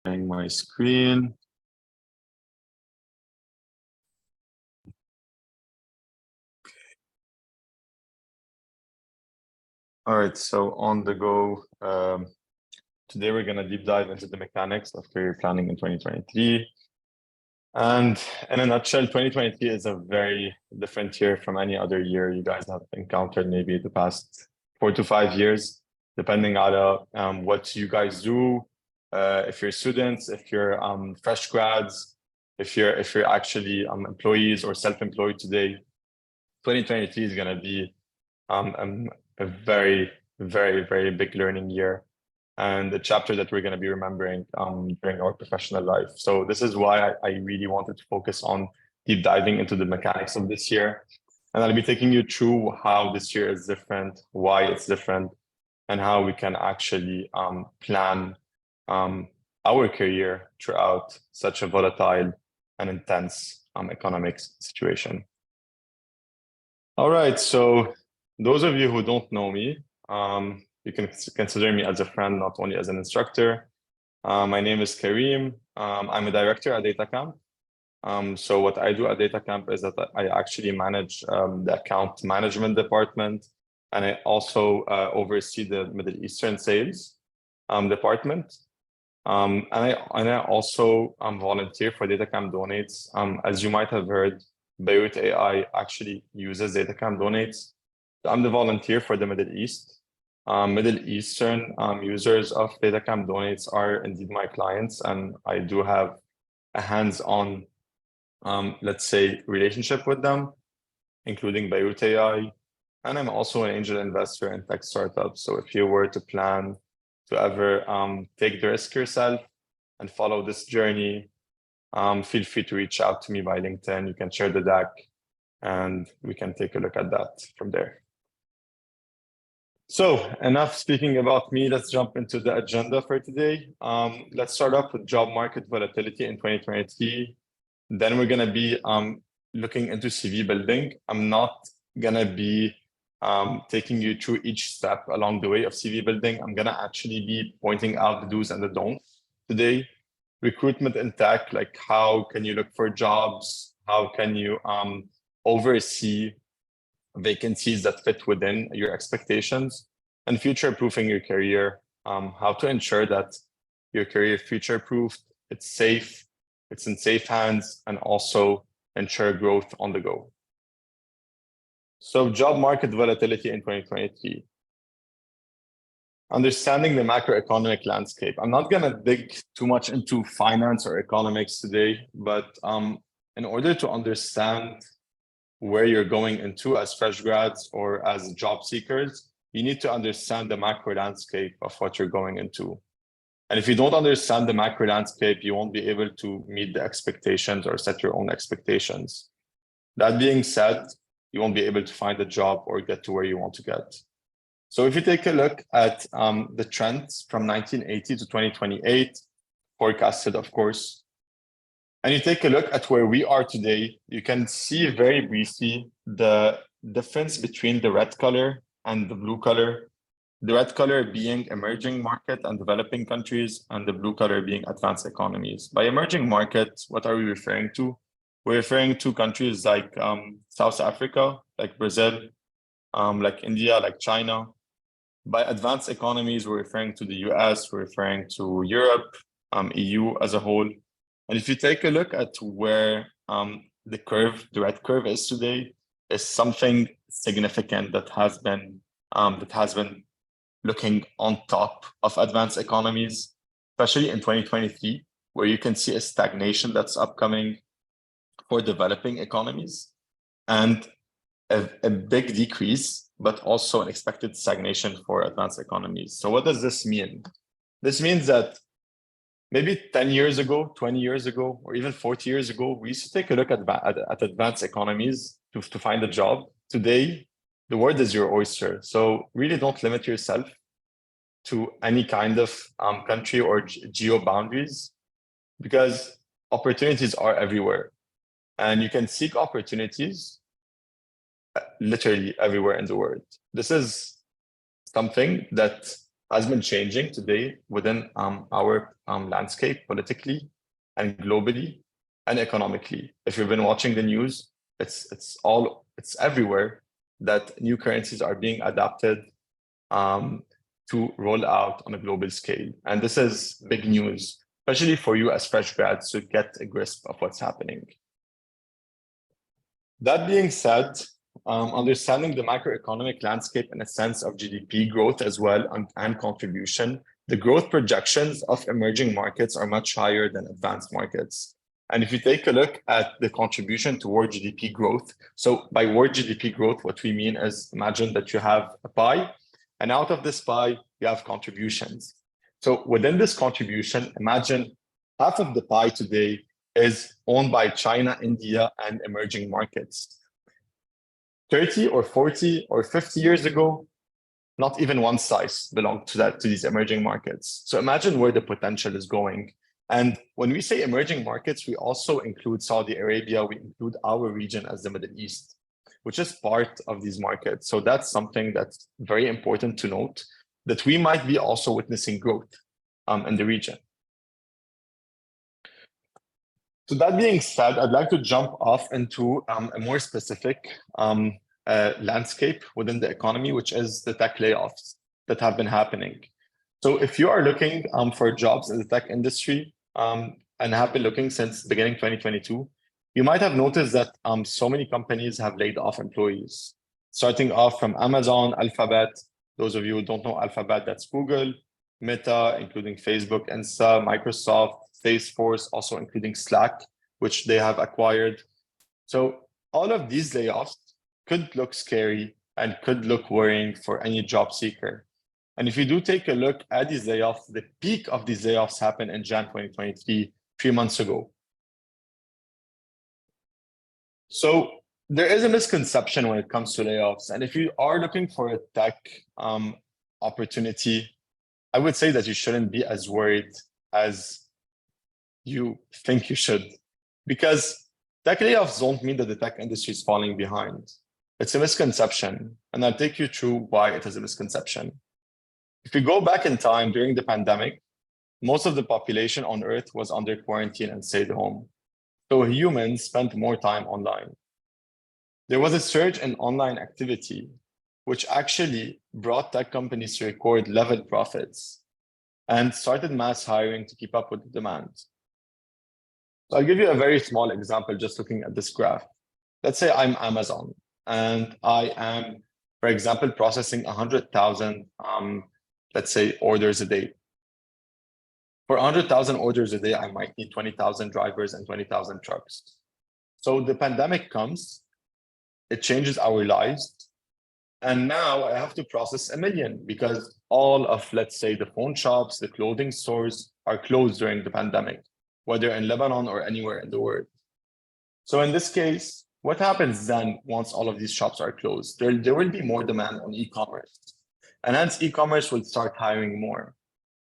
sharing my screen. All right, so on the go, today we're going to deep dive into the mechanics of career planning in 2023. And in a nutshell, 2023 is a very different year from any other year you guys have encountered maybe the past 4 to 5 years, depending on what you guys do. If you're students, if you're fresh grads, if you're actually employees or self-employed today, 2023 is going to be a very, very, very big learning year and a chapter that we're going to be remembering during our professional life. So this is why I really wanted to focus on deep diving into the mechanics of this year. And I'll be taking you through how this year is different, why it's different, and how we can actually plan our career throughout such a volatile and intense economic situation. All right, so those of you who don't know me, you can consider me as a friend, not only as an instructor. My name is Kareem. I'm a director at DataCamp. So what I do at DataCamp is that I actually manage the account management department, and I also oversee the Middle Eastern sales department. And I also volunteer for DataCamp Donates. As you might have heard, City.AI actually uses DataCamp Donates. So I'm the volunteer for the Middle East. Middle Eastern users of DataCamp Donates are indeed my clients, and I do have a hands-on, let's say, relationship with them, including City.AI. And I'm also an angel investor in tech startups. So if you were to plan to ever take the risk yourself and follow this journey, feel free to reach out to me by LinkedIn. You can share the deck and we can take a look at that from there. So enough speaking about me, let's jump into the agenda for today. Let's start off with job market volatility in 2023. Then we're gonna be looking into CV building. I'm not gonna be taking you through each step along the way of CV building. I'm gonna actually be pointing out the do's and the don'ts today. Recruitment in tech, like how can you look for jobs? How can you oversee vacancies that fit within your expectations, and future-proofing your career, how to ensure that your career future-proofed, it's safe, it's in safe hands, and also ensure growth on the go. So job market volatility in 2023. Understanding the macroeconomic landscape. I'm not going to dig too much into finance or economics today, but in order to understand where you're going into as fresh grads or as job seekers, you need to understand the macro landscape of what you're going into. And if you don't understand the macro landscape, you won't be able to meet the expectations or set your own expectations. That being said, you won't be able to find a job or get to where you want to get. So if you take a look at the trends from 1980 to 2028, forecasted, of course, and you take a look at where we are today, you can see very briefly the difference between the red color and the blue color. The red color being emerging market and developing countries, and the blue color being advanced economies. By emerging markets, what are we referring to? We're referring to countries like South Africa, like Brazil, like India, like China. By advanced economies, we're referring to the US, we're referring to Europe, EU as a whole. And if you take a look at where the red curve is today, is something significant that has been looking on top of advanced economies, especially in 2023, where you can see a stagnation that's upcoming for developing economies and a big decrease, but also an expected stagnation for advanced economies. So what does this mean? This means that maybe 10 years ago, 20 years ago, or even 40 years ago, we used to take a look at advanced economies to find a job. Today, the world is your oyster. So really don't limit yourself to any kind of country or geo boundaries, because opportunities are everywhere. And you can seek opportunities literally everywhere in the world. This is something that has been changing today within our landscape politically and globally and economically. If you've been watching the news, it's everywhere that new currencies are being adapted to roll out on a global scale. And this is big news, especially for you as fresh grads to get a grasp of what's happening. That being said, understanding the macroeconomic landscape in a sense of GDP growth as well and contribution, the growth projections of emerging markets are much higher than advanced markets. And if you take a look at the contribution toward GDP growth, so by word GDP growth, what we mean is imagine that you have a pie, and out of this pie, you have contributions. So within this contribution, imagine half of the pie today is owned by China, India, and emerging markets. 30 or 40 or 50 years ago, not even one slice belonged to these emerging markets. So imagine where the potential is going. And when we say emerging markets, we also include Saudi Arabia, we include our region as the Middle East, which is part of these markets. So that's something that's very important to note, that we might be also witnessing growth in the region. So that being said, I'd like to jump off into a more specific landscape within the economy, which is the tech layoffs that have been happening. So if you are looking for jobs in the tech industry and have been looking since beginning 2022, you might have noticed that so many companies have laid off employees, starting off from Amazon, Alphabet. Those of you who don't know Alphabet, that's Google, Meta, including Facebook, Insta, Microsoft, Salesforce, also including Slack, which they have acquired. So all of these layoffs could look scary and could look worrying for any job seeker. And if you do take a look at these layoffs, the peak of these layoffs happened in Jan 2023, 3 months ago. So there is a misconception when it comes to layoffs. And if you are looking for a tech opportunity, I would say that you shouldn't be as worried as you think you should, because tech layoffs don't mean that the tech industry is falling behind. It's a misconception, and I'll take you through why it is a misconception. If you go back in time during the pandemic, most of the population on Earth was under quarantine and stayed home. So humans spent more time online. There was a surge in online activity, which actually brought tech companies to record level profits and started mass hiring to keep up with the demand. So I'll give you a very small example just looking at this graph. Let's say I'm Amazon and I am, for example, processing 100,000, let's say, orders a day. For 100,000 orders a day, I might need 20,000 drivers and 20,000 trucks. So the pandemic comes, it changes our lives. And now I have to process 1 million because all of, let's say, the phone shops, the clothing stores are closed during the pandemic, whether in Lebanon or anywhere in the world. So in this case, what happens then once all of these shops are closed? There will be more demand on e-commerce. And hence e-commerce will start hiring more.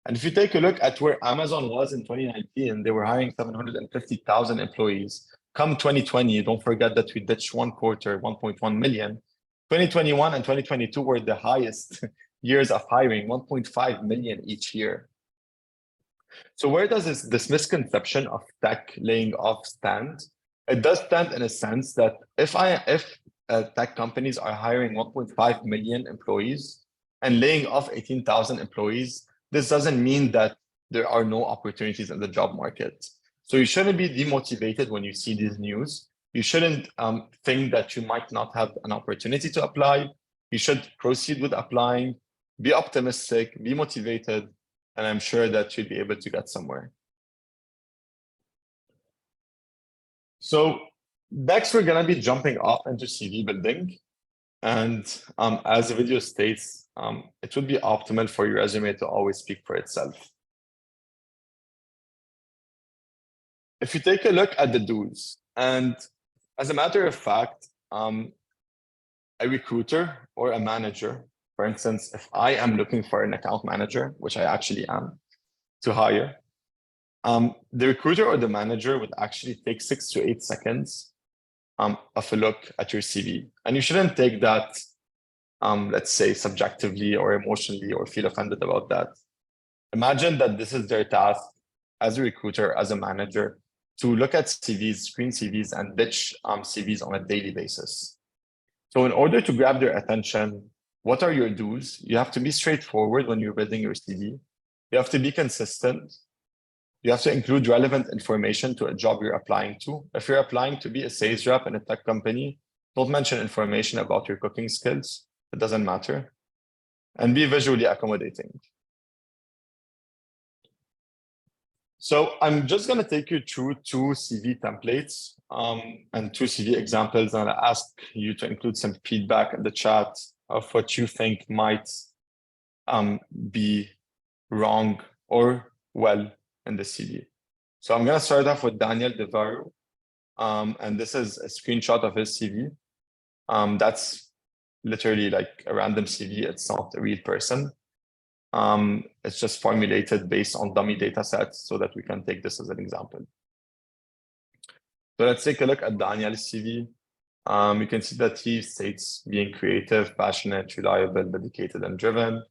And if you take a look at where Amazon was in 2019, they were hiring 750,000 employees. Come 2020, don't forget that we ditched one quarter, 1.1 million. 2021 and 2022 were the highest years of hiring, 1.5 million each year. So where does this misconception of tech laying off stand? It does stand in a sense that if tech companies are hiring 1.5 million employees and laying off 18,000 employees, this doesn't mean that there are no opportunities in the job market. So you shouldn't be demotivated when you see these news. You shouldn't think that you might not have an opportunity to apply. You should proceed with applying, be optimistic, be motivated, and I'm sure that you'll be able to get somewhere. So next, we're going to be jumping off into CV building. And as the video states, it would be optimal for your resume to always speak for itself. If you take a look at the do's, and as a matter of fact, a recruiter or a manager, for instance, if I am looking for an account manager, which I actually am, to hire, the recruiter or the manager would actually take 6 to 8 seconds of a look at your CV. And you shouldn't take that, let's say, subjectively or emotionally or feel offended about that. Imagine that this is their task as a recruiter, as a manager, to look at CVs, screen CVs, and ditch CVs on a daily basis. So in order to grab their attention, what are your do's? You have to be straightforward when you're building your CV. You have to be consistent. You have to include relevant information to a job you're applying to. If you're applying to be a sales rep in a tech company, don't mention information about your cooking skills. It doesn't matter. And be visually accommodating. So I'm just going to take you through two CV templates and two CV examples, and I'll ask you to include some feedback in the chat of what you think might be wrong or well in the CV. So I'm going to start off with Daniel Devaro, and this is a screenshot of his CV. That's literally like a random CV. It's not a real person. It's just formulated based on dummy data sets so that we can take this as an example. So let's take a look at Daniel's CV. You can see that he states being creative, passionate, reliable, dedicated, and driven.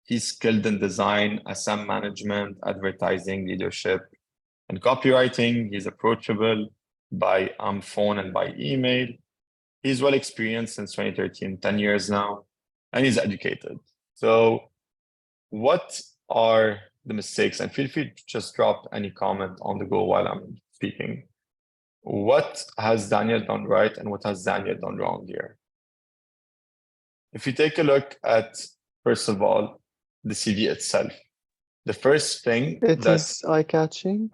He's skilled in design, SM management, advertising, leadership, and copywriting. He's approachable by phone and by email. He's well experienced since 2013, 10 years now, and he's educated. So what are the mistakes? And feel free to just drop any comment on the go while I'm speaking. What has Daniel done right and what has Daniel done wrong here? If you take a look at, first of all, the CV itself, the first thing It is eye-catching.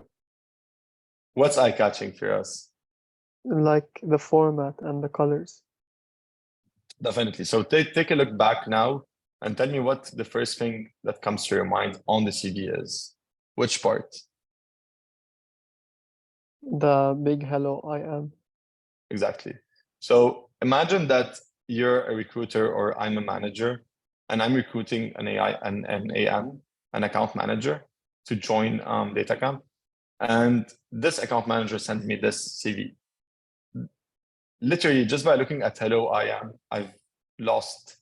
What's eye-catching for us? Like the format and the colors. Definitely. So take a look back now and tell me what the first thing that comes to your mind on the CV is. Which part? The big hello, I am. Exactly. So imagine that you're a recruiter or I'm a manager and I'm recruiting an AM, an account manager to join DataCamp. And this account manager sent me this CV. Literally, just by looking at hello, I am, I've lost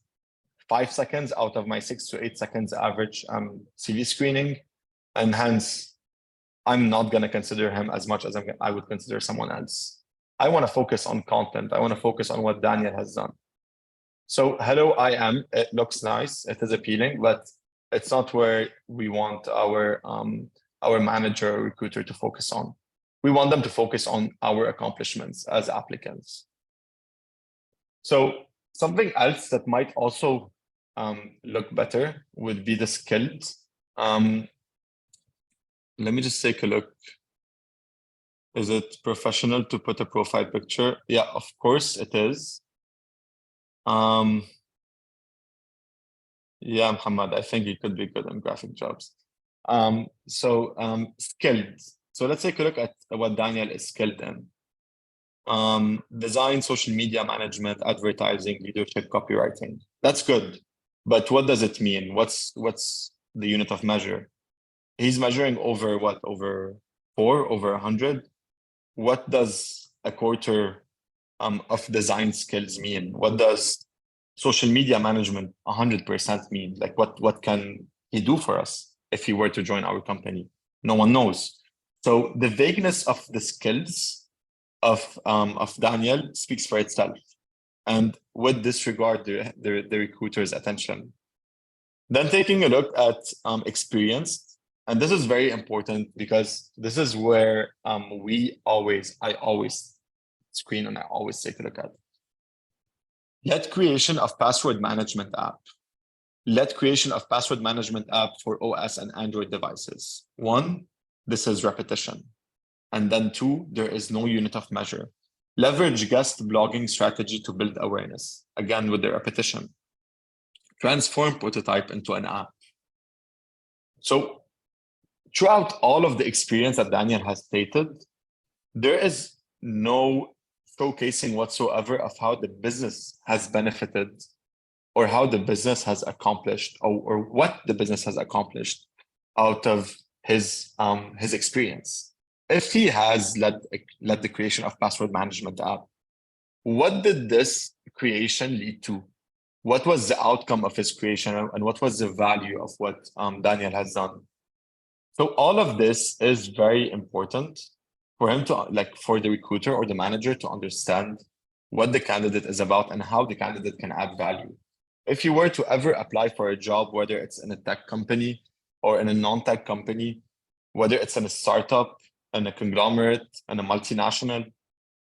5 seconds out of my 6 to 8 seconds average CV screening. And hence, I'm not going to consider him as much as I would consider someone else. I want to focus on content. I want to focus on what Daniel has done. So hello, I am, it looks nice. It is appealing, but it's not where we want our manager or recruiter to focus on. We want them to focus on our accomplishments as applicants. So something else that might also look better would be the skills. Let me just take a look. Is it professional to put a profile picture? Yeah, of course it is. Yeah, Muhammad, I think you could be good in graphic jobs. Skilled. So let's take a look at what Daniel is skilled in. Design, social media management, advertising, leadership, copywriting. That's good. But what does it mean? What's the unit of measure? He's measuring over what? Over 4, over 100? What does a quarter of design skills mean? What does social media management 100% mean? Like what can he do for us if he were to join our company? No one knows. So the vagueness of the skills of Daniel speaks for itself and would disregard the recruiter's attention. Then taking a look at experience, and this is very important because this is where I always screen and I always take a look at. Let creation of password management app. Let creation of password management app for OS and Android devices. 1, this is repetition. And then 2, there is no unit of measure. Leverage guest blogging strategy to build awareness. Again, with the repetition. Transform prototype into an app. So throughout all of the experience that Daniel has stated, there is no showcasing whatsoever of how the business has benefited or how the business has accomplished or what the business has accomplished out of his experience. If he has led the creation of password management app, what did this creation lead to? What was the outcome of his creation and what was the value of what Daniel has done? So all of this is very important for him to, like, for the recruiter or the manager to understand what the candidate is about and how the candidate can add value. If you were to ever apply for a job, whether it's in a tech company or in a non-tech company, whether it's in a startup, in a conglomerate, and a multinational,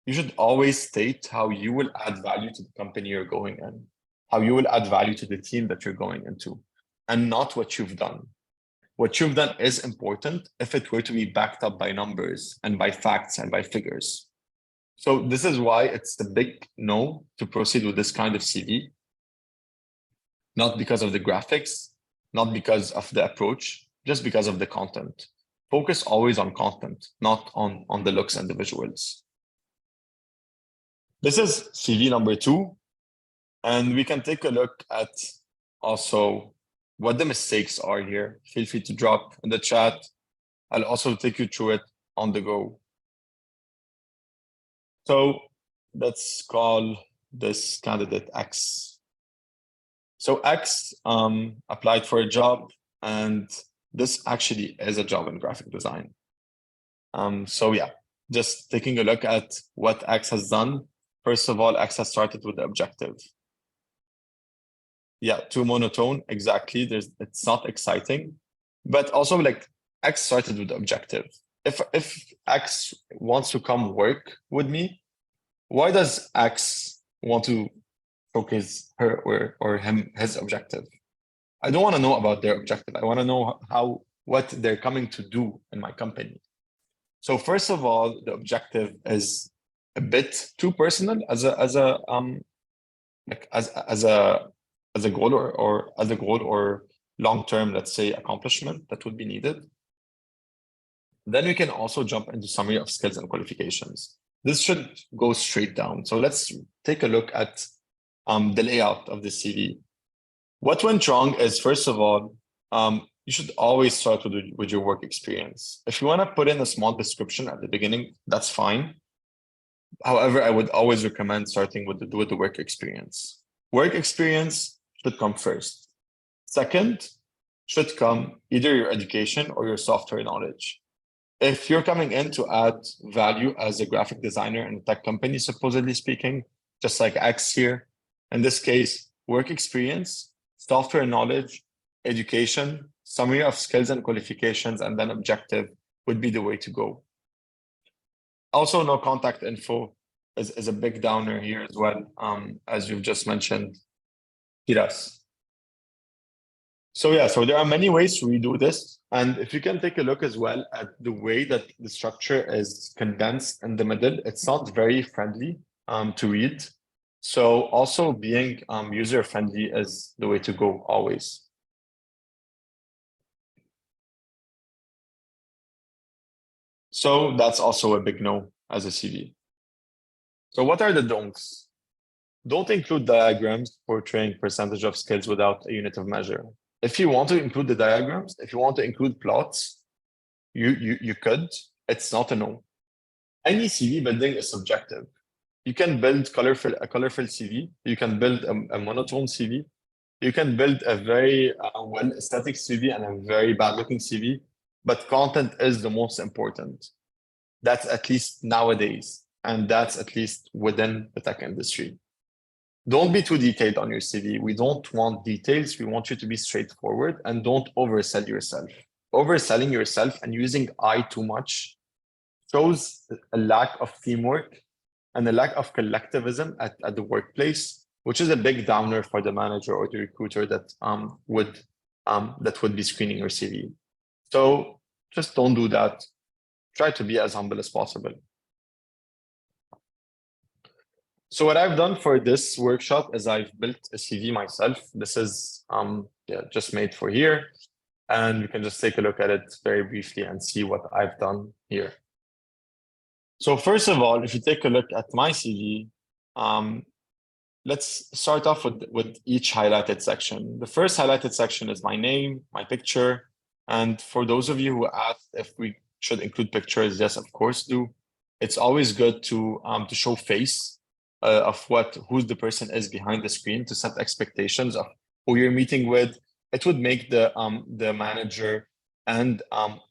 you should always state how you will add value to the company you're going in, how you will add value to the team that you're going into, and not what you've done. What you've done is important if it were to be backed up by numbers and by facts and by figures. So this is why it's the big no to proceed with this kind of CV, not because of the graphics, not because of the approach, just because of the content. Focus always on content, not on the looks and the visuals. This is CV number 2, and we can take a look at also what the mistakes are here. Feel free to drop in the chat. I'll also take you through it on the go. So let's call this candidate X. So X applied for a job, and this actually is a job in graphic design. So yeah, just taking a look at what X has done. First of all, X has started with the objective. Yeah, too monotone, exactly. It's not exciting, but also like X started with the objective. If X wants to come work with me, why does X want to showcase her or him his objective? I don't want to know about their objective. I want to know what they're coming to do in my company. So first of all, the objective is a bit too personal as a goal or long-term, let's say, accomplishment that would be needed. Then we can also jump into summary of skills and qualifications. This should go straight down. So let's take a look at the layout of the CV. What went wrong is, first of all, you should always start with your work experience. If you want to put in a small description at the beginning, that's fine. However, I would always recommend starting with the work experience. Work experience should come first. Second should come either your education or your software knowledge. If you're coming in to add value as a graphic designer in a tech company, supposedly speaking, just like X here, in this case, work experience, software knowledge, education, summary of skills and qualifications, and then objective would be the way to go. Also, no contact info is a big downer here as well, as you've just mentioned, Kiras. So yeah, so there are many ways to redo this. And if you can take a look as well at the way that the structure is condensed in the middle, it's not very friendly to read. So also being user-friendly is the way to go always. So that's also a big no as a CV. So what are the don'ts? Don't include diagrams portraying percentage of skills without a unit of measure. If you want to include the diagrams, if you want to include plots, you could. It's not a no. Any CV building is subjective. You can build a colorful CV. You can build a monotone CV. You can build a very well aesthetic CV and a very bad looking CV, but content is the most important. That's at least nowadays, and that's at least within the tech industry. Don't be too detailed on your CV. We don't want details. We want you to be straightforward, and don't oversell yourself. Overselling yourself and using I too much shows a lack of teamwork and a lack of collectivism at the workplace, which is a big downer for the manager or the recruiter that would be screening your CV. So just don't do that. Try to be as humble as possible. So what I've done for this workshop is I've built a CV myself. This is just made for here. And you can just take a look at it very briefly and see what I've done here. So first of all, if you take a look at my CV, let's start off with each highlighted section. The first highlighted section is my name, my picture. And for those of you who asked if we should include pictures, yes, of course do. It's always good to show face of who the person is behind the screen, to set expectations of who you're meeting with. It would make the manager and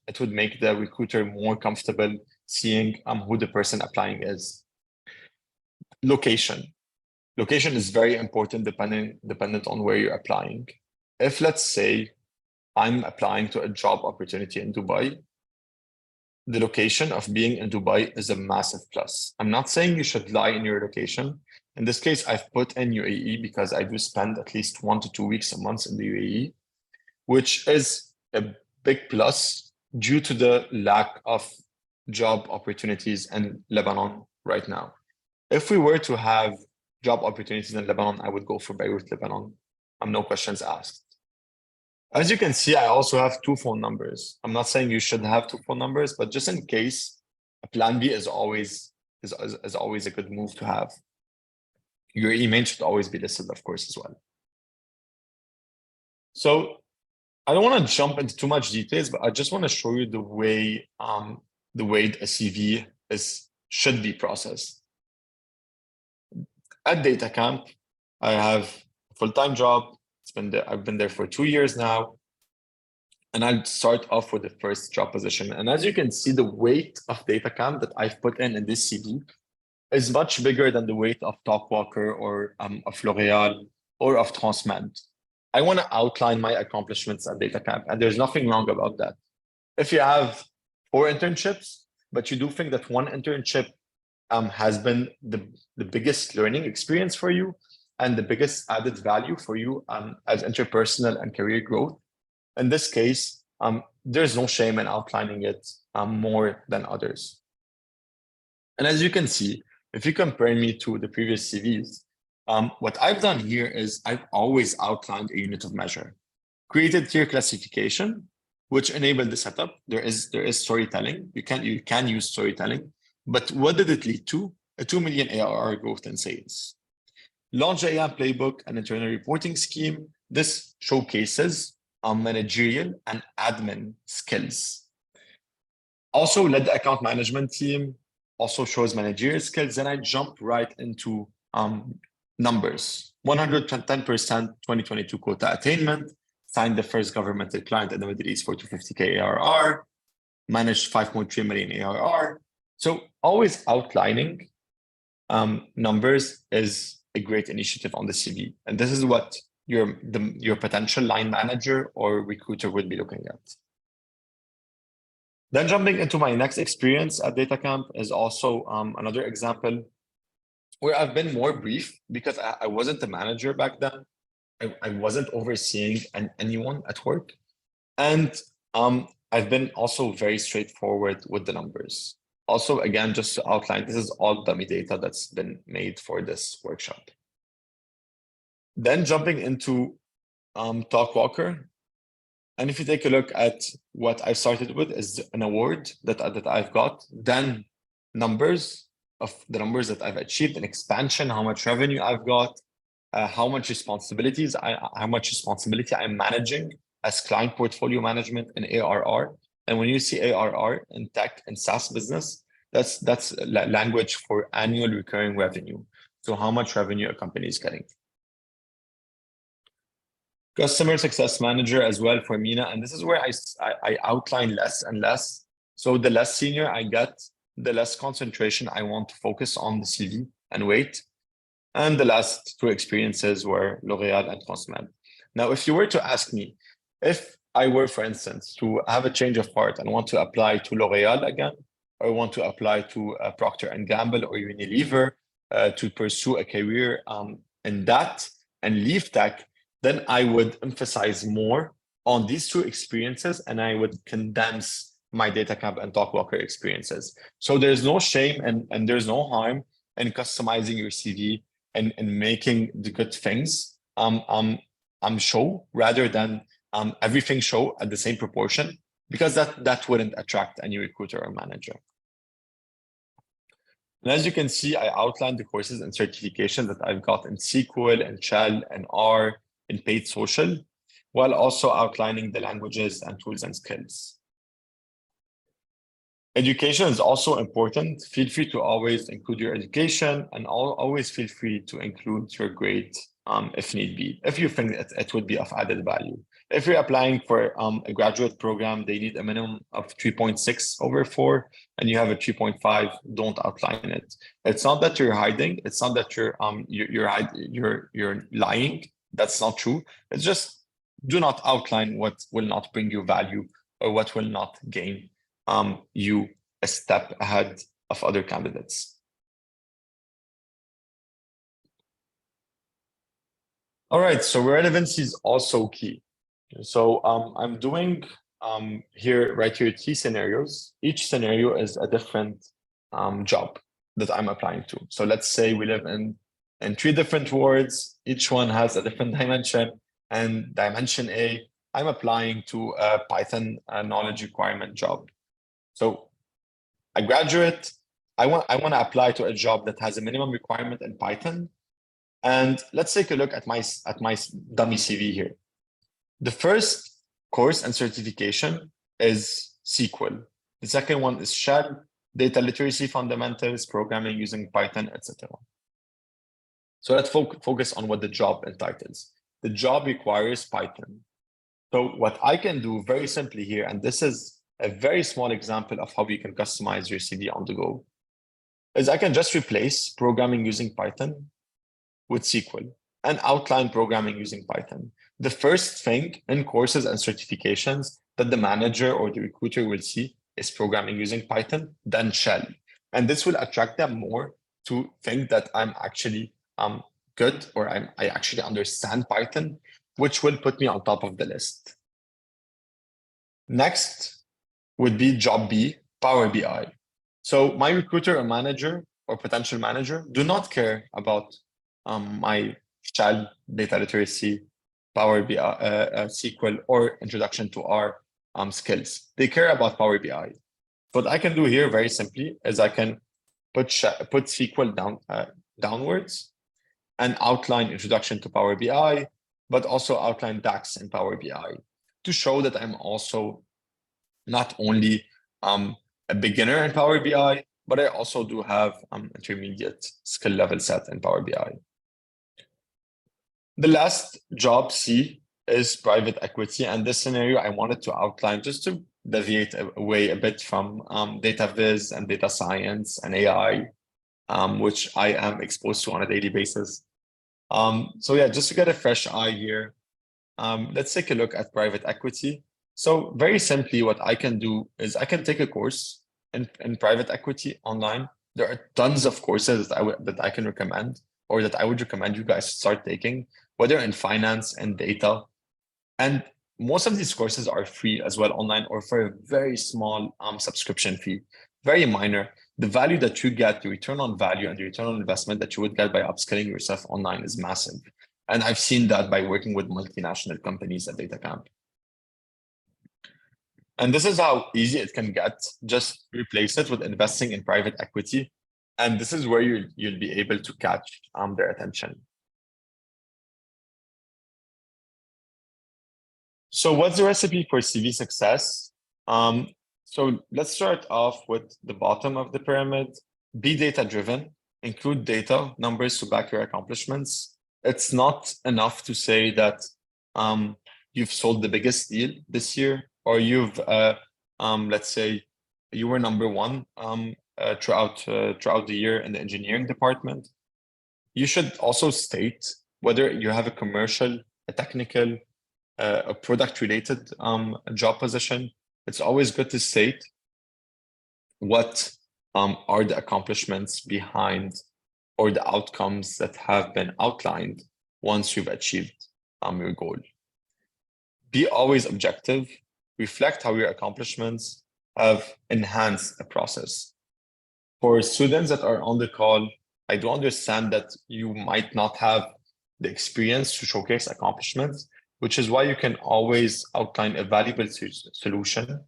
it would make the recruiter more comfortable seeing who the person applying is. Location. Location is very important dependent on where you're applying. If, let's say, I'm applying to a job opportunity in Dubai, the location of being in Dubai is a massive plus. I'm not saying you should lie in your location. In this case, I've put in UAE because I do spend at least 1 to 2 weeks a month in the UAE, which is a big plus due to the lack of job opportunities in Lebanon right now. If we were to have job opportunities in Lebanon, I would go for Beirut, Lebanon. No questions asked. As you can see, I also have 2 phone numbers. I'm not saying you should have 2 phone numbers, but just in case, a plan B is always a good move to have. Your email should always be listed, of course, as well. So I don't want to jump into too much details, but I just want to show you the way a CV should be processed. At DataCamp, I have a full-time job. I've been there for 2 years now. And I'll start off with the first job position. And as you can see, the weight of DataCamp that I've put in this CV is much bigger than the weight of Talkwalker or of L'Oreal or of Transmed. I want to outline my accomplishments at DataCamp, and there's nothing wrong about that. If you have 4 internships, but you do think that one internship has been the biggest learning experience for you and the biggest added value for you as interpersonal and career growth, in this case, there's no shame in outlining it more than others. And as you can see, if you compare me to the previous CVs, what I've done here is I've always outlined a unit of measure, created tier classification, which enabled the setup. There is storytelling. You can use storytelling, but what did it lead to? A 2 million ARR growth in sales. Launch AI playbook and internal reporting scheme. This showcases managerial and admin skills. Also led the account management team, also shows managerial skills. Then I jump right into numbers. 110% 2022 quota attainment, signed the first governmental client in the Middle East for 250K ARR, managed 5.3 million ARR. So always outlining numbers is a great initiative on the CV. And this is what your potential line manager or recruiter would be looking at. Then jumping into my next experience at DataCamp is also another example where I've been more brief because I wasn't the manager back then. I wasn't overseeing anyone at work. And I've been also very straightforward with the numbers. Also, again, just to outline, this is all dummy data that's been made for this workshop. Then jumping into Talkwalker. And if you take a look at what I started with is an award that I've got, then numbers of the numbers that I've achieved, an expansion, how much revenue I've got, how much responsibility I'm managing as client portfolio management and ARR. And when you see ARR in tech and SaaS business, that's language for annual recurring revenue. So how much revenue a company is getting. Customer success manager as well for MENA. And this is where I outline less and less. So the less senior I get, the less concentration I want to focus on the CV and weight. And the last 2 experiences were L'Oreal and Transmed. Now, if you were to ask me, if I were, for instance, to have a change of heart and want to apply to L'Oreal again, or want to apply to Procter & Gamble or Unilever to pursue a career in that and leave tech, then I would emphasize more on these 2 experiences and I would condense my DataCamp and Talkwalker experiences. So there's no shame and there's no harm in customizing your CV and making the good things show rather than everything show at the same proportion, because that wouldn't attract any recruiter or manager. And as you can see, I outlined the courses and certifications that I've got in SQL and Shell and R in paid social, while also outlining the languages and tools and skills. Education is also important. Feel free to always include your education and always feel free to include your grade if need be, if you think it would be of added value. If you're applying for a graduate program, they need a minimum of 3.6 over 4, and you have a 3.5, don't outline it. It's not that you're hiding. It's not that you're lying. That's not true. It's just do not outline what will not bring you value or what will not gain you a step ahead of other candidates. All right, so relevancy is also key. So I'm doing right here 3 scenarios. Each scenario is a different job that I'm applying to. So let's say we live in 3 different wards. Each one has a different dimension. And dimension A, I'm applying to a Python knowledge requirement job. So a graduate, I want to apply to a job that has a minimum requirement in Python. And let's take a look at my dummy CV here. The first course and certification is SQL. The second one is Shell, data literacy fundamentals, programming using Python, etc. So let's focus on what the job entitles. The job requires Python. So what I can do very simply here, and this is a very small example of how you can customize your CV on the go, is I can just replace programming using Python with SQL and outline programming using Python. The first thing in courses and certifications that the manager or the recruiter will see is programming using Python, then Shell. And this will attract them more to think that I'm actually good, or I actually understand Python, which will put me on top of the list. Next would be job B, Power BI. So my recruiter or manager or potential manager do not care about my Shell, data literacy, Power BI, SQL, or introduction to R skills. They care about Power BI. What I can do here very simply is I can put SQL downwards and outline introduction to Power BI, but also outline DAX in Power BI to show that I'm also not only a beginner in Power BI, but I also do have intermediate skill level set in Power BI. The last job C is private equity. And this scenario I wanted to outline just to deviate away a bit from data viz and data science and AI, which I am exposed to on a daily basis. So yeah, just to get a fresh eye here, let's take a look at private equity. So very simply, what I can do is I can take a course in private equity online. There are tons of courses that I can recommend, or that I would recommend you guys start taking, whether in finance and data. And most of these courses are free as well online, or for a very small subscription fee, very minor. The value that you get, the return on value and the return on investment that you would get by upskilling yourself online is massive. And I've seen that by working with multinational companies at DataCamp. And this is how easy it can get. Just replace it with investing in private equity. And this is where you'll be able to catch their attention. So what's the recipe for CV success? So let's start off with the bottom of the pyramid. Be data-driven, include data, numbers to back your accomplishments. It's not enough to say that you've sold the biggest deal this year, or you've, let's say, you were number 1 throughout the year in the engineering department. You should also state whether you have a commercial, a technical, a product-related job position. It's always good to state what are the accomplishments behind, or the outcomes that have been outlined once you've achieved your goal. Be always objective. Reflect how your accomplishments have enhanced the process. For students that are on the call, I do understand that you might not have the experience to showcase accomplishments, which is why you can always outline a valuable solution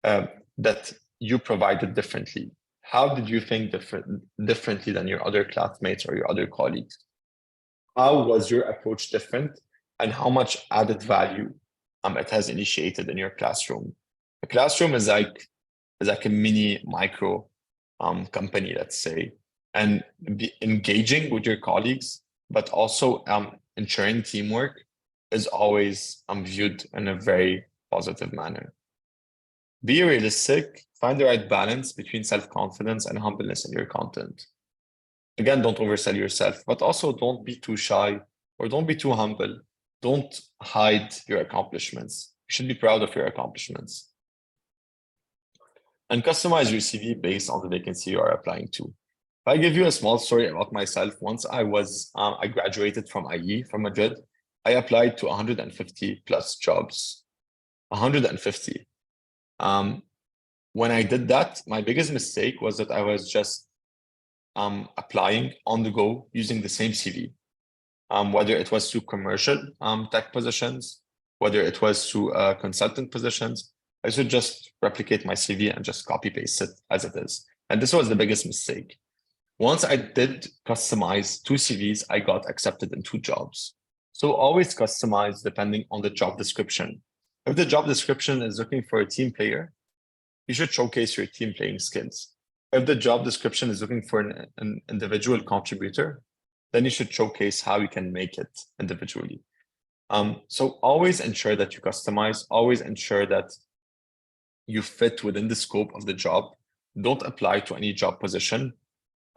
that you provided differently. How did you think differently than your other classmates or your other colleagues? How was your approach different, and how much added value it has initiated in your classroom? A classroom is like a mini micro company, let's say, and be engaging with your colleagues, but also ensuring teamwork is always viewed in a very positive manner. Be realistic, find the right balance between self-confidence and humbleness in your content. Again, don't oversell yourself, but also don't be too shy or don't be too humble. Don't hide your accomplishments. You should be proud of your accomplishments. And customize your CV based on the vacancy you are applying to. If I give you a small story about myself, once I graduated from IE, from Madrid, I applied to 150 plus jobs. 150. When I did that, my biggest mistake was that I was just applying on the go using the same CV, whether it was to commercial tech positions, whether it was to consultant positions. I should just replicate my CV and just copy paste it as it is. And this was the biggest mistake. Once I did customize 2 CVs, I got accepted in 2 jobs. So always customize depending on the job description. If the job description is looking for a team player, you should showcase your team playing skills. If the job description is looking for an individual contributor, then you should showcase how you can make it individually. So always ensure that you customize, always ensure that you fit within the scope of the job. Don't apply to any job position,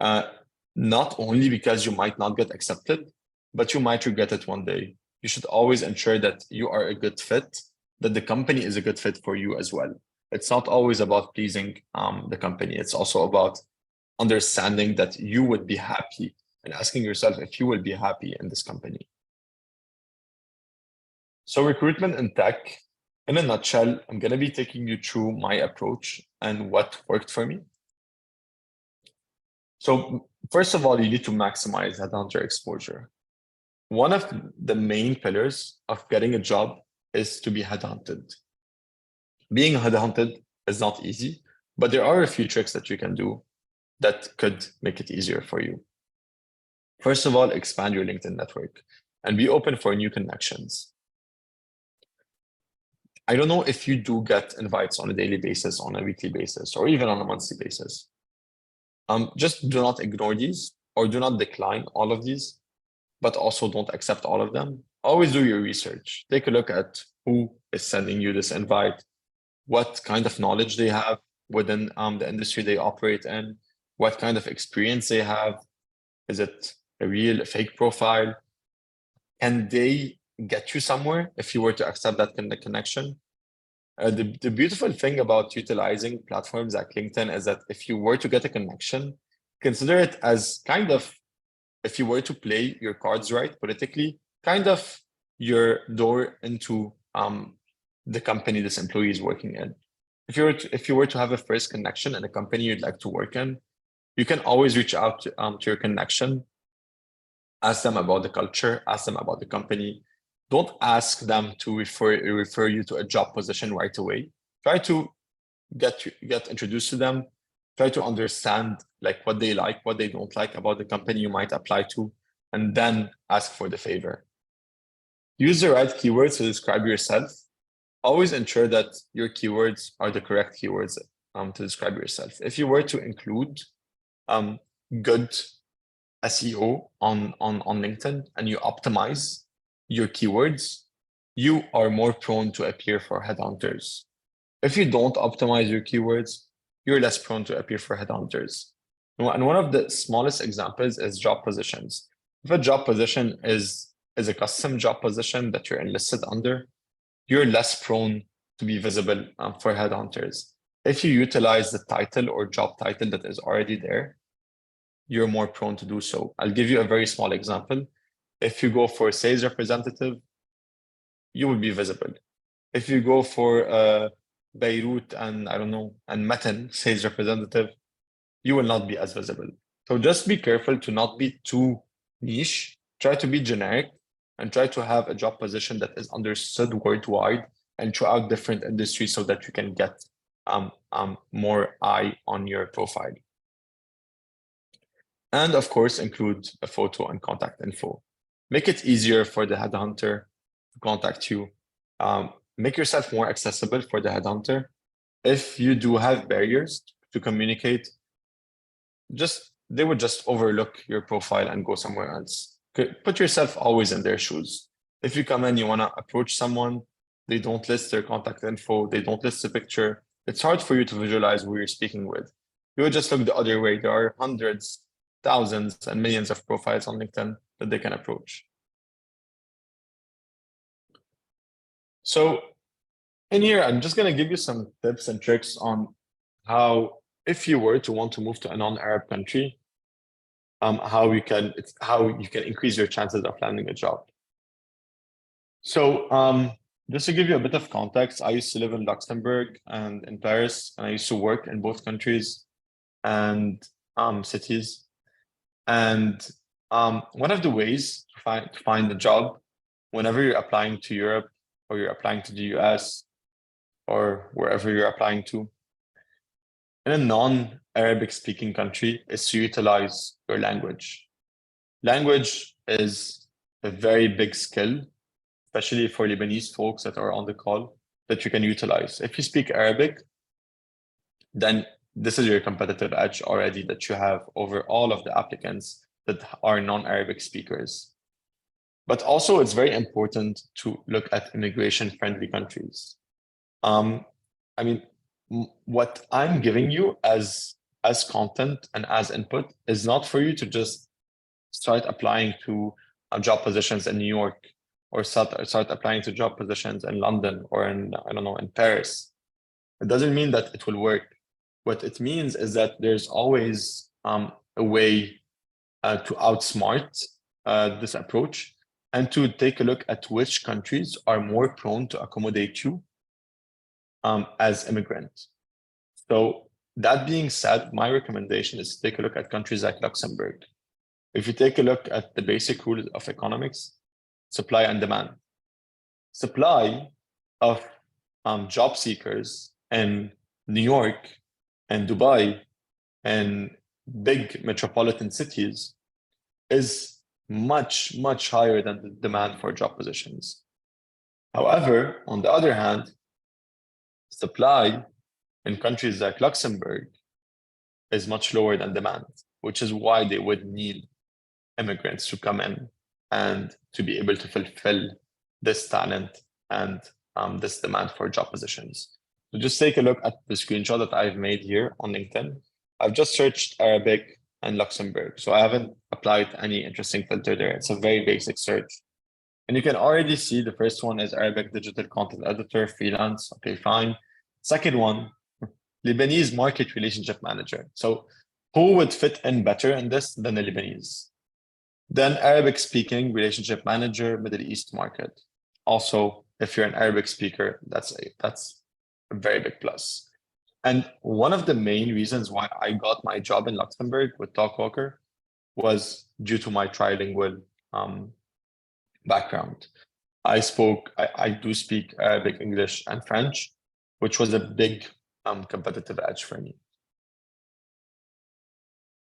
not only because you might not get accepted, but you might regret it one day. You should always ensure that you are a good fit, that the company is a good fit for you as well. It's not always about pleasing the company. It's also about understanding that you would be happy and asking yourself if you will be happy in this company. So recruitment in tech, in a nutshell, I'm going to be taking you through my approach and what worked for me. So first of all, you need to maximize headhunter exposure. One of the main pillars of getting a job is to be headhunted. Being headhunted is not easy, but there are a few tricks that you can do that could make it easier for you. First of all, expand your LinkedIn network and be open for new connections. I don't know if you do get invites on a daily basis, on a weekly basis, or even on a monthly basis. Just do not ignore these or do not decline all of these, but also don't accept all of them. Always do your research. Take a look at who is sending you this invite, what kind of knowledge they have within the industry they operate in, what kind of experience they have. Is it a real fake profile? Can they get you somewhere if you were to accept that connection? The beautiful thing about utilizing platforms like LinkedIn is that if you were to get a connection, consider it as kind of, if you were to play your cards right politically, kind of your door into the company this employee is working in. If you were to have a first connection in a company you'd like to work in, you can always reach out to your connection, ask them about the culture, ask them about the company. Don't ask them to refer you to a job position right away. Try to get introduced to them. Try to understand like what they like, what they don't like about the company you might apply to, and then ask for the favor. Use the right keywords to describe yourself. Always ensure that your keywords are the correct keywords to describe yourself. If you were to include good SEO on LinkedIn and you optimize your keywords, you are more prone to appear for headhunters. If you don't optimize your keywords, you're less prone to appear for headhunters. And one of the smallest examples is job positions. If a job position is a custom job position that you're enlisted under, you're less prone to be visible for headhunters. If you utilize the title or job title that is already there, you're more prone to do so. I'll give you a very small example. If you go for a sales representative, you will be visible. If you go for Beirut and I don't know, and Matan sales representative, you will not be as visible. So just be careful to not be too niche. Try to be generic and try to have a job position that is understood worldwide and throughout different industries so that you can get more eye on your profile. And of course, include a photo and contact info. Make it easier for the headhunter to contact you. Make yourself more accessible for the headhunter. If you do have barriers to communicate, they would just overlook your profile and go somewhere else. Put yourself always in their shoes. If you come in, you want to approach someone, they don't list their contact info, they don't list a picture, it's hard for you to visualize who you're speaking with. You would just look the other way. There are hundreds, thousands, and millions of profiles on LinkedIn that they can approach. So in here, I'm just going to give you some tips and tricks on how, if you were to want to move to a non-Arab country, how you can increase your chances of landing a job. So just to give you a bit of context, I used to live in Luxembourg and in Paris, and I used to work in both countries and cities. And one of the ways to find a job whenever you're applying to Europe or you're applying to the US or wherever you're applying to, in a non-Arabic speaking country, is to utilize your language. Language is a very big skill, especially for Lebanese folks that are on the call, that you can utilize. If you speak Arabic, then this is your competitive edge already that you have over all of the applicants that are non-Arabic speakers. But also, it's very important to look at immigration-friendly countries. I mean, what I'm giving you as content and as input is not for you to just start applying to job positions in New York or start applying to job positions in London or in, I don't know, in Paris. It doesn't mean that it will work. What it means is that there's always a way to outsmart this approach and to take a look at which countries are more prone to accommodate you as immigrants. So that being said, my recommendation is to take a look at countries like Luxembourg. If you take a look at the basic rules of economics, supply and demand. Supply of job seekers in New York and Dubai and big metropolitan cities is much, much higher than the demand for job positions. However, on the other hand, supply in countries like Luxembourg is much lower than demand, which is why they would need immigrants to come in and to be able to fulfill this talent and this demand for job positions. So just take a look at the screenshot that I've made here on LinkedIn. I've just searched Arabic and Luxembourg, so I haven't applied any interesting filter there. It's a very basic search. And you can already see the first one is Arabic digital content editor, freelance. Okay, fine. Second one, Lebanese market relationship manager. So who would fit in better in this than the Lebanese? Then Arabic speaking relationship manager, Middle East market. Also, if you're an Arabic speaker, that's a very big plus. And one of the main reasons why I got my job in Luxembourg with Talkwalker was due to my trilingual background. I do speak Arabic, English, and French, which was a big competitive edge for me.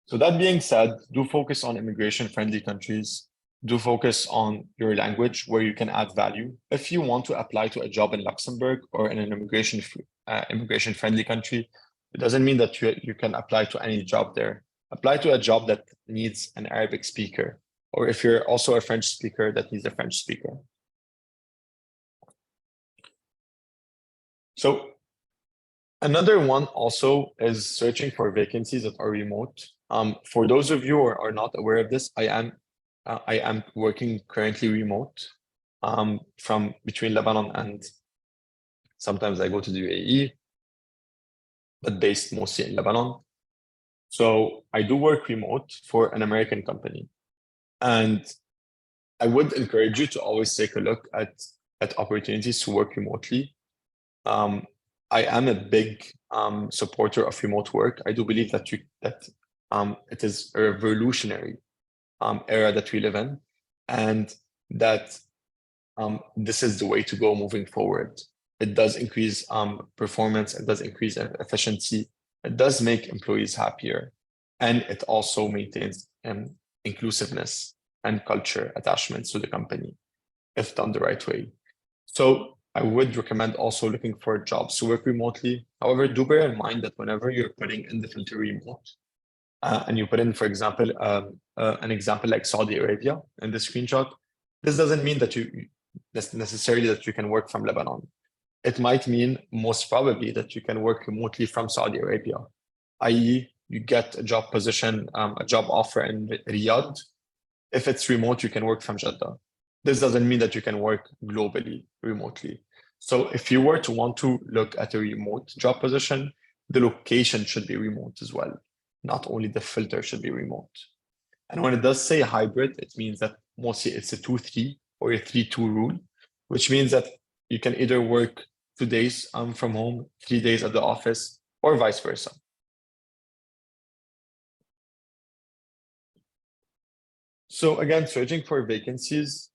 So that being said, do focus on immigration-friendly countries. Do focus on your language where you can add value. If you want to apply to a job in Luxembourg or in an immigration-friendly country, it doesn't mean that you can apply to any job there. Apply to a job that needs an Arabic speaker, or if you're also a French speaker, that needs a French speaker. So another one also is searching for vacancies that are remote. For those of you who are not aware of this, I am working currently remote from between Lebanon and sometimes I go to the UAE, but based mostly in Lebanon. So I do work remote for an American company. And I would encourage you to always take a look at opportunities to work remotely. I am a big supporter of remote work. I do believe that it is a revolutionary era that we live in, and that this is the way to go moving forward. It does increase performance, it does increase efficiency, it does make employees happier, and it also maintains inclusiveness and culture attachments to the company if done the right way. So I would recommend also looking for jobs to work remotely. However, do bear in mind that whenever you're putting in the filter remote, and you put in, for example, an example like Saudi Arabia in the screenshot, this doesn't mean that necessarily that you can work from Lebanon. It might mean most probably that you can work remotely from Saudi Arabia, i.e., you get a job position, a job offer in Riyadh. If it's remote, you can work from Jeddah. This doesn't mean that you can work globally, remotely. So if you were to want to look at a remote job position, the location should be remote as well. Not only the filter should be remote. And when it does say hybrid, it means that mostly it's a 2-3 or a 3-2 rule, which means that you can either work 2 days from home, 3 days at the office, or vice versa. So again, searching for vacancies,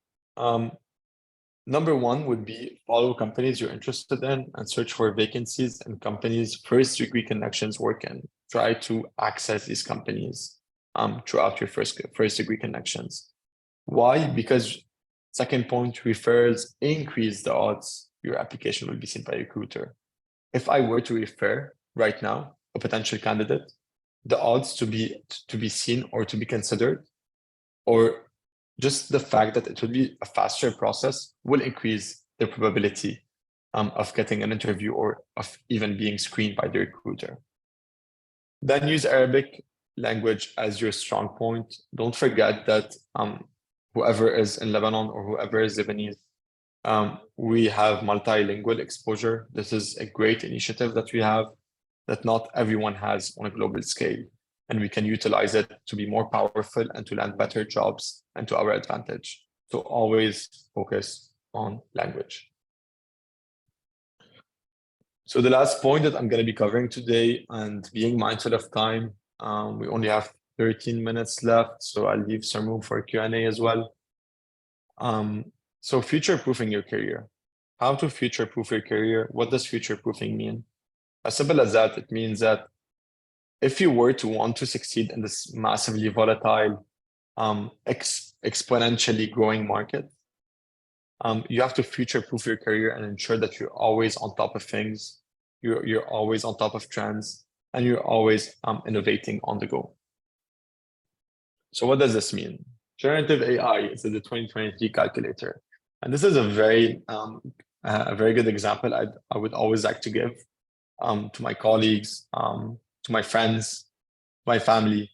number one would be follow companies you're interested in and search for vacancies and companies first degree connections work in. Try to access these companies throughout your first degree connections. Why? Because second point, referrals increase the odds your application will be seen by a recruiter. If I were to refer right now a potential candidate, the odds to be seen or to be considered, or just the fact that it will be a faster process, will increase the probability of getting an interview or of even being screened by the recruiter. Then use Arabic language as your strong point. Don't forget that whoever is in Lebanon or whoever is Lebanese, we have multilingual exposure. This is a great initiative that we have that not everyone has on a global scale. And we can utilize it to be more powerful and to land better jobs and to our advantage. So always focus on language. So the last point that I'm going to be covering today, and being mindful of time, we only have 13 minutes left, so I'll leave some room for Q&A as well. So future-proofing your career. How to future-proof your career? What does future-proofing mean? As simple as that, it means that if you were to want to succeed in this massively volatile, exponentially growing market, you have to future-proof your career and ensure that you're always on top of things, you're always on top of trends, and you're always innovating on the go. So what does this mean? Generative AI is the 2023 calculator. And this is a very good example I would always like to give to my colleagues, to my friends, my family.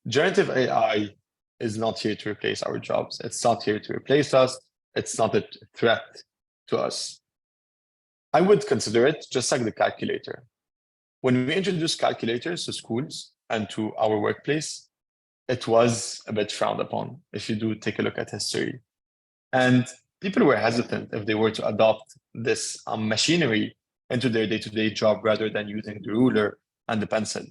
Generative AI is not here to replace our jobs. It's not here to replace us. It's not a threat to us. I would consider it just like the calculator. When we introduced calculators to schools and to our workplace, it was a bit frowned upon if you do take a look at history. And people were hesitant if they were to adopt this machinery into their day-to-day job rather than using the ruler and the pencil.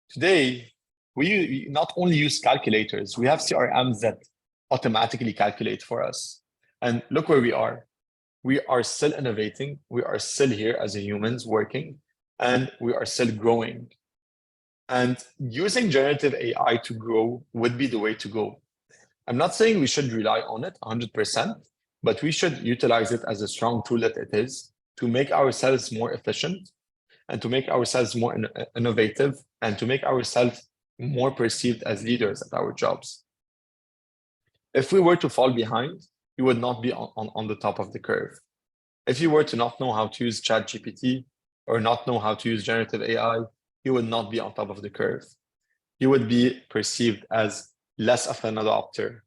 Today, we not only use calculators, we have CRMs that automatically calculate for us. And look where we are. We are still innovating. We are still here as humans working, and we are still growing. And using generative AI to grow would be the way to go. I'm not saying we should rely on it 100%, but we should utilize it as a strong tool that it is to make ourselves more efficient and to make ourselves more innovative and to make ourselves more perceived as leaders at our jobs. If we were to fall behind, you would not be on the top of the curve. If you were to not know how to use ChatGPT or not know how to use generative AI, you would not be on top of the curve. You would be perceived as less of an adopter.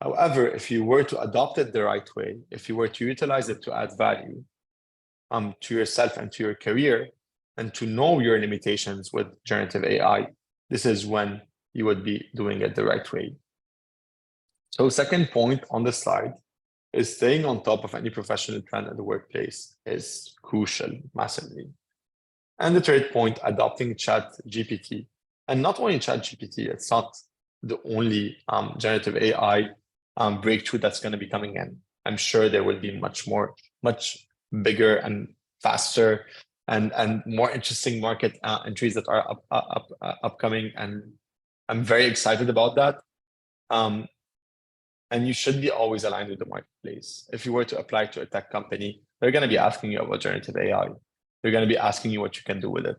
However, if you were to adopt it the right way, if you were to utilize it to add value to yourself and to your career, and to know your limitations with generative AI, this is when you would be doing it the right way. So second point on the slide is staying on top of any professional trend in the workplace is crucial, massively. And the third point, adopting ChatGPT. And not only ChatGPT, it's not the only generative AI breakthrough that's going to be coming in. I'm sure there will be much bigger and faster and more interesting market entries that are upcoming. And I'm very excited about that. And you should be always aligned with the marketplace. If you were to apply to a tech company, they're going to be asking you about generative AI. They're going to be asking you what you can do with it.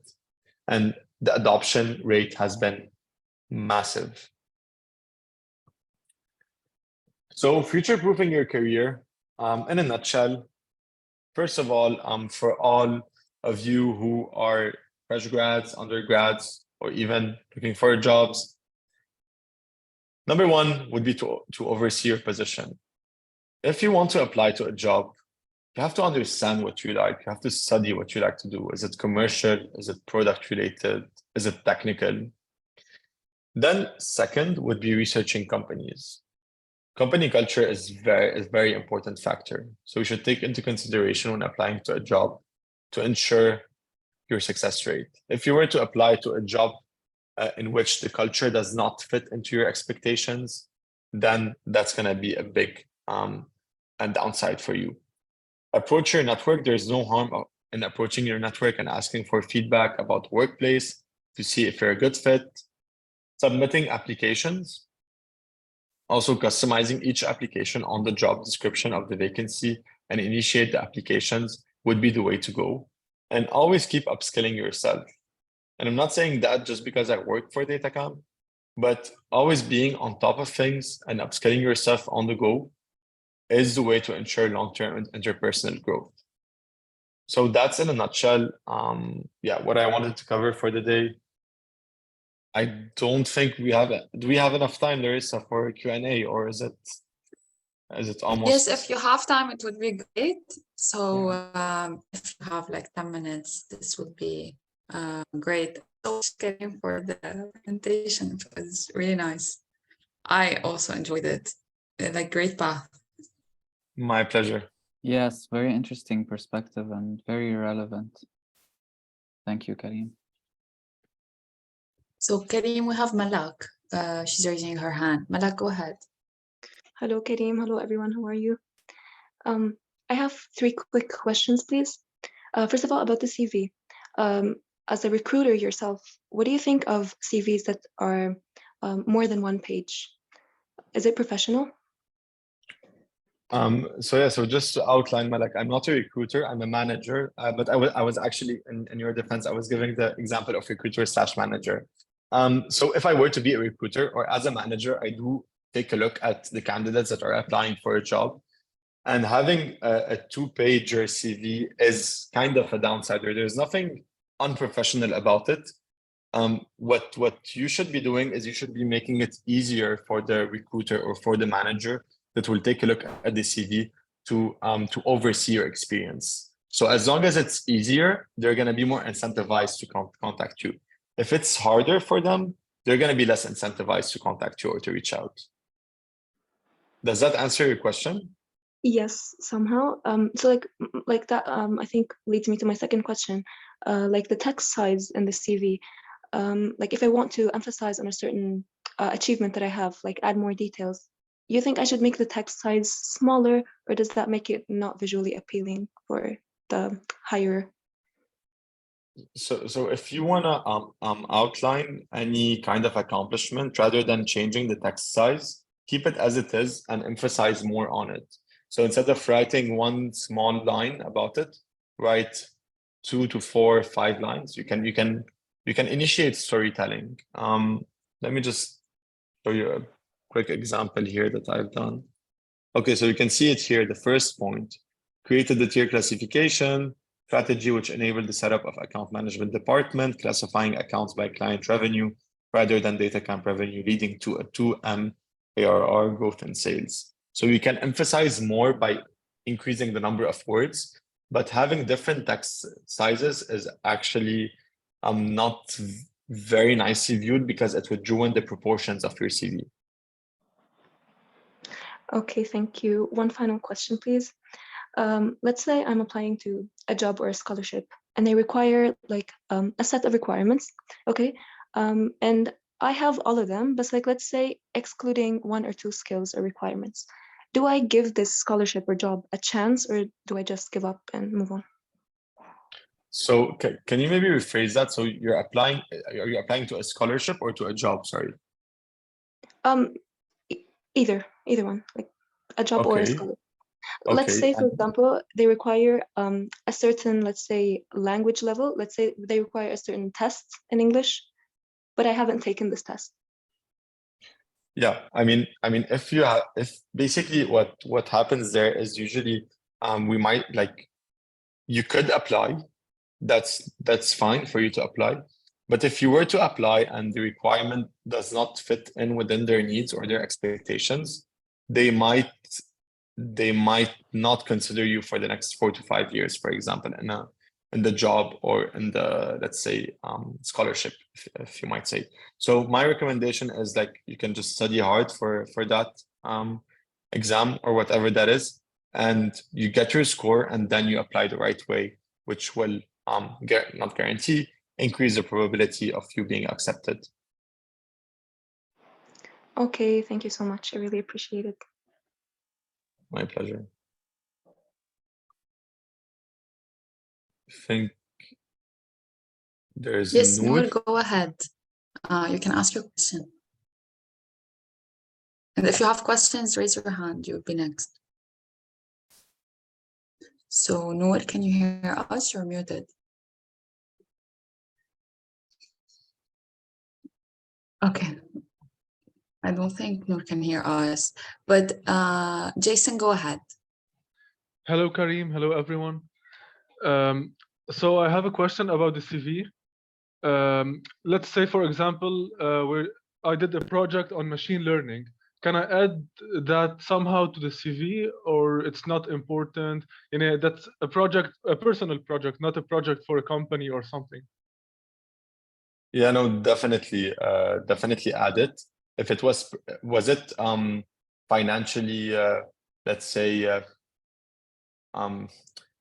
And the adoption rate has been massive. So future-proofing your career, in a nutshell, first of all, for all of you who are fresh grads, undergrads, or even looking for jobs, number one would be to oversee your position. If you want to apply to a job, you have to understand what you like. You have to study what you like to do. Is it commercial? Is it product related? Is it technical? Then second would be researching companies. Company culture is very important factor. So you should take into consideration when applying to a job to ensure your success rate. If you were to apply to a job in which the culture does not fit into your expectations, then that's going to be a big and downside for you. Approach your network. There's no harm in approaching your network and asking for feedback about workplace to see if you're a good fit. Submitting applications. Also customizing each application on the job description of the vacancy and initiate the applications would be the way to go. And always keep upskilling yourself. And I'm not saying that just because I work for Datacom, but always being on top of things and upskilling yourself on the go is the way to ensure long-term interpersonal growth. So that's in a nutshell, what I wanted to cover for the day. I don't think we have it. Do we have enough time, Larissa, for Q&A, or is it almost? Yes, if you have time, it would be great. So if you have like 10 minutes, this would be great. So getting for the presentation, it was really nice. I also enjoyed it. Like great path. My pleasure. Yes, very interesting perspective and very relevant. Thank you, Karim. So Karim, we have Malak. She's raising her hand. Malak, go ahead. Hello, Karim. Hello, everyone. How are you? I have 3 quick questions, please. First of all, about the CV. As a recruiter yourself, what do you think of CVs that are more than 1 page? Is it professional? So just to outline, Malak, I'm not a recruiter, I'm a manager, but I was actually, in your defense, I was giving the example of recruiter/manager. So if I were to be a recruiter or as a manager, I do take a look at the candidates that are applying for a job. And having a 2-pager CV is kind of a downside. There's nothing unprofessional about it. What you should be doing is you should be making it easier for the recruiter or for the manager that will take a look at the CV to oversee your experience. So as long as it's easier, they're going to be more incentivized to contact you. If it's harder for them, they're going to be less incentivized to contact you or to reach out. Does that answer your question? Yes, somehow. So like that, I think leads me to my second question. Like the text size in the CV. Like if I want to emphasize on a certain achievement that I have, like add more details, you think I should make the text size smaller, or does that make it not visually appealing for the higher? So if you want to outline any kind of accomplishment rather than changing the text size, keep it as it is and emphasize more on it. So instead of writing 1 small line about it, write 2 to 4, 5 lines. You can initiate storytelling. Let me just show you a quick example here that I've done. Okay, so you can see it here. The first point, created the tier classification strategy, which enabled the setup of account management department, classifying accounts by client revenue rather than data camp revenue, leading to a 2M ARR growth in sales. So you can emphasize more by increasing the number of words, but having different text sizes is actually not very nicely viewed because it would ruin the proportions of your CV. Okay, thank you. One final question, please. Let's say I'm applying to a job or a scholarship and they require like a set of requirements, okay? And I have all of them, but like let's say excluding 1 or 2 skills or requirements. Do I give this scholarship or job a chance, or do I just give up and move on? So can you maybe rephrase that? So are you applying to a scholarship or to a job? Sorry. Either one, like a job or a scholarship. Let's Okay. say, for example, they require a certain, let's say, language level. Let's say they require a certain test in English, but I haven't taken this test. Yeah, if you have, if basically what happens there is usually we might like you could apply. That's fine for you to apply. But if you were to apply and the requirement does not fit in within their needs or their expectations, they might not consider you for the next 4 to 5 years, for example, in the job or in the, let's say, scholarship, if you might say. So my recommendation is like you can just study hard for that exam or whatever that is, and you get your score, and then you apply the right way, which will not guarantee, increase the probability of you being accepted. Okay, thank you so much. I really appreciate it. My pleasure. I think there's Yes, Noor. Noor, go ahead. You can ask your question. And if you have questions, raise your hand. You'll be next. So Noor, can you hear us? You're muted. Okay. I don't think Noor can hear us, but Jason, go ahead. Hello, Karim. Hello, everyone. So I have a question about the CV. Let's say, for example, where I did a project on machine learning. Can I add that somehow to the CV, or it's not important? You know, that's a project, a personal project, not a project for a company or something. Yeah, no, definitely add it. If it was it financially, let's say,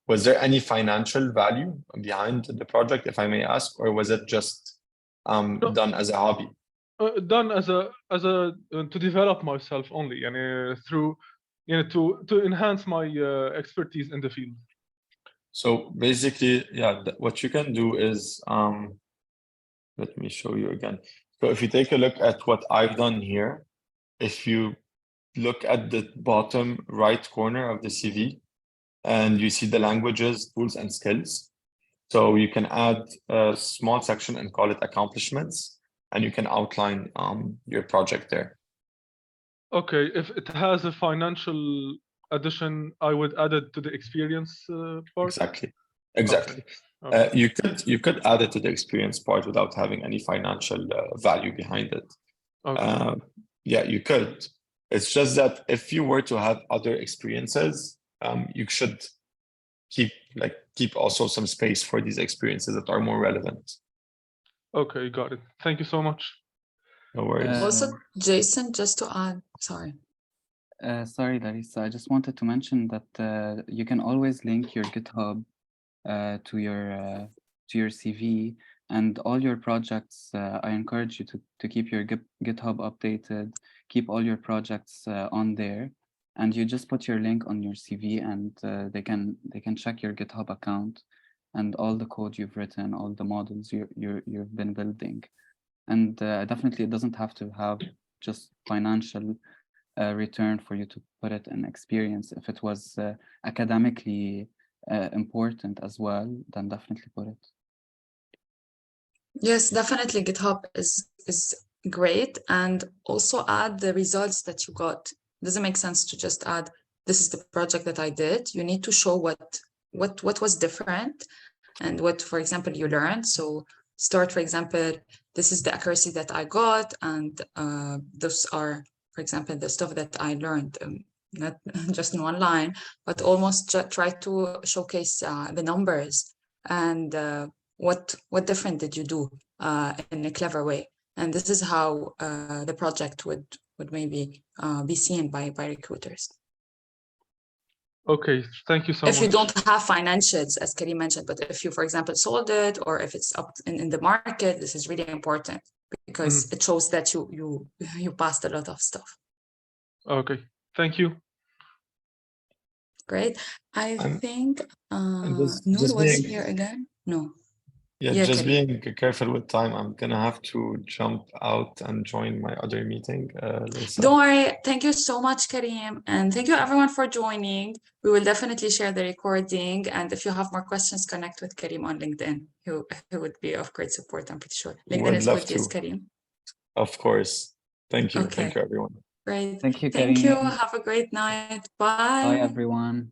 was there any financial value behind the project, if I may ask, or was it just done as a hobby? Done as a to develop myself only, and through, to enhance my expertise in the field. So basically, yeah, what you can do is let me show you again. So if you take a look at what I've done here, if you look at the bottom right corner of the CV and you see the languages, tools, and skills. So you can add a small section and call it accomplishments, and you can outline your project there. Okay, if it has a financial addition, I would add it to the experience part. Exactly. Okay. You could add it to the experience part without having any financial value behind it. Okay. Yeah, you could. It's just that if you were to have other experiences, you should keep also some space for these experiences that are more relevant. Okay, got it. Thank you so much. No worries. Also, Jason, just to add, sorry. Sorry, Larissa. I just wanted to mention that you can always link your GitHub to your CV, and all your projects. I encourage you to keep your GitHub updated. Keep all your projects on there, and you just put your link on your CV, and they can check your GitHub account and all the code you've written, all the models you've been building, and definitely it doesn't have to have just financial return for you to put it in experience. If it was academically important as well, then definitely put it. Yes, definitely GitHub is great, and also add the results that you got. Doesn't make sense to just add, this is the project that I did. You need to show what was different and what, for example, you learned. So start, for example, this is the accuracy that I got, and those are, for example, the stuff that I learned, not just in one line, but almost try to showcase the numbers and what different did you do in a clever way. And this is how the project would maybe be seen by recruiters. Okay, thank you so much. If you don't have financials, as Karim mentioned, but if you, for example, sold it, or if it's up in the market, this is really important because it shows that you passed a lot of stuff. Okay, thank you. Great. I think just Noor was being- here again. No. Yeah, just being careful with time. I'm gonna have to jump out and join my other meeting. Lisa. Don't worry. Thank you so much, Karim. And thank you everyone for joining. We will definitely share the recording. And if you have more questions, connect with Karim on LinkedIn. He would be of great support, I'm pretty sure. LinkedIn Would is love good, yes, to. Karim? Of course. Thank you. Okay. Thank you, everyone. Great. Thank you, Thank you. Karim. Have a great night. Bye, Bye. everyone.